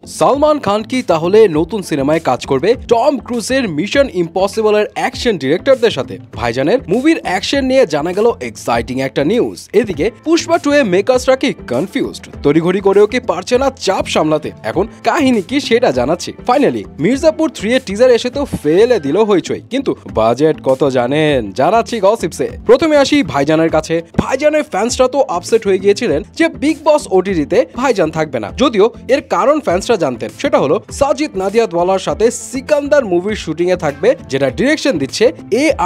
সালমান খান কি তাহলে নতুন সিনেমায় কাজ করবে টম ক্রুজের মিশন ইম্পসিবলের অ্যাকশন ডিরেক্টরদের সাথে? ভাইজানের মুভির অ্যাকশন নিয়ে জানা গেল এক্সাইটিং একটা নিউজ। এদিকে পুষ্পা 2 এ মেকার্সরা কি কনফিউজড, তড়িঘড়ি করেও কি পারছে না চাপ সামলাতে? এখন কাহিনী কি সেটা জানাচ্ছি। ফাইনালি মির্জাপুর 3 এর টিজার এসে তো ফেলে দিল হইচই, কিন্তু বাজেট কত জানেন? জানাচ্ছি গসিপসে। প্রথমে আসি ভাইজানের কাছে। ভাইজানের ফ্যান্সরা তো আপসেট হয়ে গিয়েছিলেন যে বিগ বস ওটিটিতে ভাইজান থাকবে না, যদিও এর কারণ ফ্যান্সরা জানতেন। সেটা হলো সাজিদ নাদিয়াদওয়ালার সাথে সিকান্দার মুভির শুটিং এ থাকবে, যেটা ডিরেকশন দিচ্ছে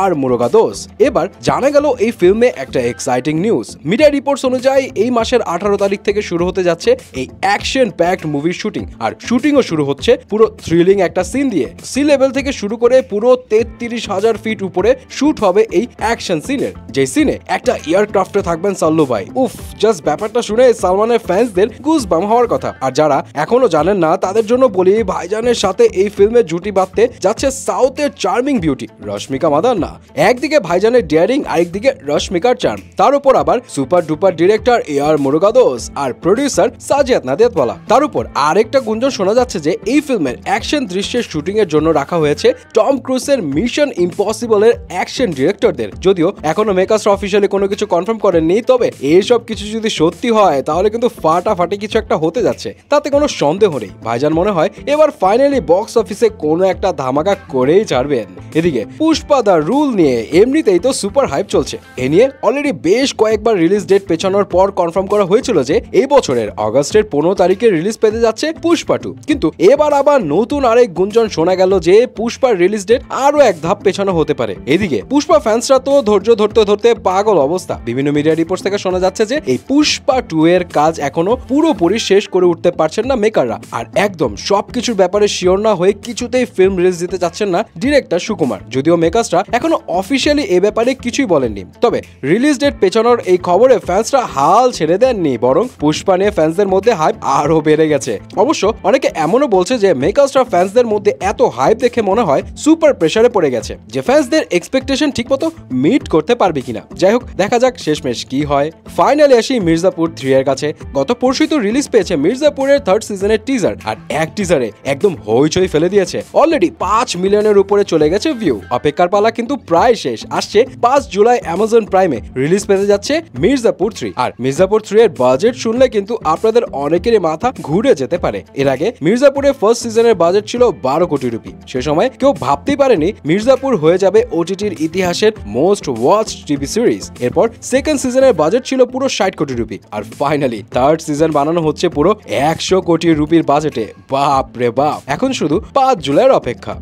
আর মুরুগাদোস। এবার জানা গেল এই ফিল্মে একটা এক্সাইটিং নিউজ। মিডিয়া রিপোর্টস অনুযায়ী এই মাসের 18 তারিখ থেকে শুরু হতে যাচ্ছে এই অ্যাকশন প্যাকড মুভির শুটিং। আর শুটিংও শুরু হচ্ছে পুরো থ্রিলিং একটা সিন দিয়ে। সি লেভেল থেকে শুরু করে পুরো 33,000 ফিট উপরে শুট হবে এই অ্যাকশন সিনের, যে সিনে একটা এয়ারক্রাফটে থাকবেন সাল্লু ভাই। উফ, জাস্ট ব্যাপারটা শুনে সালমানের ফ্যান্সদের গুজবাম হওয়ার কথা। আর যারা এখনো জানেন না তাদের জন্য বলি, ভাইজানের সাথে এই ফিল্মে জুটি বাঁধতে যাচ্ছে সাউথের চার্মিং বিউটি রশ্মিকা মাদান্না। একদিকে ভাইজানের ডিয়ারিং, আরেকদিকে রশ্মিকার চার্ম, তার উপর আবার সুপার ডুপার ডিরেক্টর আর মুরুগাদোস আর প্রডিউসার সাজিদ নাদিয়াদওয়ালা। তার উপর আরেকটা গুঞ্জন শোনা যাচ্ছে যে এই ফিল্মের অ্যাকশন দৃশ্যের শুটিং এর জন্য রাখা হয়েছে টম ক্রুজের মিশন ইম্পসিবলের অ্যাকশন ডিরেক্টরদের। যদিও এখনো মেকার্সরা অফিসিয়ালি কোনো কিছু কনফার্ম করেননি, তবে এইসব কিছু যদি সত্যি হয় তাহলে কিন্তু ফাটাফাটি কিছু একটা হতে যাচ্ছে, তাতে কোনো সন্দেহ নেই। ভাইজান মনে হয় এবার ফাইনালি বক্স অফিসে কোনো একটা ধামাকা করেই ছাড়বেন। এদিকে পুষ্পা দা রুল নিয়ে এমনিতেই তো সুপার হাইপ চলছে। এ নিয়ে অলরেডি বেশ কয়েকবার রিলিজ ডেট পেছানোর পর কনফার্ম করা হয়েছিল যে এই বছরের অগস্টের 15 তারিখে রিলিজ পেতে যাচ্ছে পুষ্পা 2। কিন্তু এবার আবার নতুন আরেক গুঞ্জন শোনা গেল যে পুষ্পার রিলিজ ডেট আরো এক ধাপ পেছানো হতে পারে। এদিকে পুষ্পা ফ্যান্সরা তো ধৈর্য ধরতে ধরতে পাগল অবস্থা। বিভিন্ন মিডিয়া রিপোর্টস থেকে শোনা যাচ্ছে যে এই পুষ্পা 2 এর কাজ এখনো পুরোপুরি শেষ করে উঠতে পারছেন না মেকাররা, আর একদম সবকিছুর ব্যাপারে শিওর না হয়ে কিছুতেই ফিল্ম রিলিজ দিতে যাচ্ছেন না ডিরেক্টর সুকুমার। যদিও মেকার্সরা এখনো অফিসিয়ালি এ ব্যাপারে কিছুই বলেননি, তবে রিলিজ ডেট পেছানোর এই খবরে ফ্যান্সরা হাল ছেড়ে দেননি, বরং পুষ্পা নিয়ে ফ্যান্সদের মধ্যে হাইপ আরো বেড়ে গেছে। অবশ্য অনেকে এমনও বলছে যে মেকার্সরা ফ্যান্সদের মধ্যে এত হাইপ দেখে মনে হয় সুপার প্রেসারে পড়ে গেছে, যে ফ্যান্সদের এক্সপেকটেশন ঠিকমতো মিট করতে পারবে কিনা। যাই হোক, দেখা যাক শেষমেশ কি হয়। ফাইনালি আসি মির্জাপুর 3 এর কাছে। গত পরশুই তো রিলিজ পেয়েছে মির্জাপুরের 3rd সিজনের টিজার, আর এক টিজারে একদম হইচই ফেলে দিয়েছে। অলরেডি 5 মিলিয়নের উপরে চলে গেছে ভিউ। অপেক্ষার পালা কিন্তু প্রায় শেষ। আসছে 5 জুলাই অ্যামাজন প্রাইমে রিলিজ পেতে যাচ্ছে মির্জাপুর 3। আর মির্জাপুর 3 এর বাজেট শুনলে কিন্তু আপনাদের অনেকেরই মাথা ঘুরে যেতে পারে। এর আগে মির্জাপুরের ফার্স্ট সিজনের বাজেট ছিল 12 কোটি রুপি। সে সময় কেউ ভাবতেই পারেনি মির্জাপুর হয়ে যাবে ওটিটির ইতিহাসের মোস্ট ওয়াচ টিভি সিরিজ। এরপর সেকেন্ড সিজনের বাজেট ছিল পুরো 60 কোটি রুপি। আর ফাইনালি থার্ড সিজন বানানো হচ্ছে পুরো 100 কোটি রুপির বাজেটে। বাপ রে বাপ, এখন শুধু 5 জুলাইয়ের অপেক্ষা।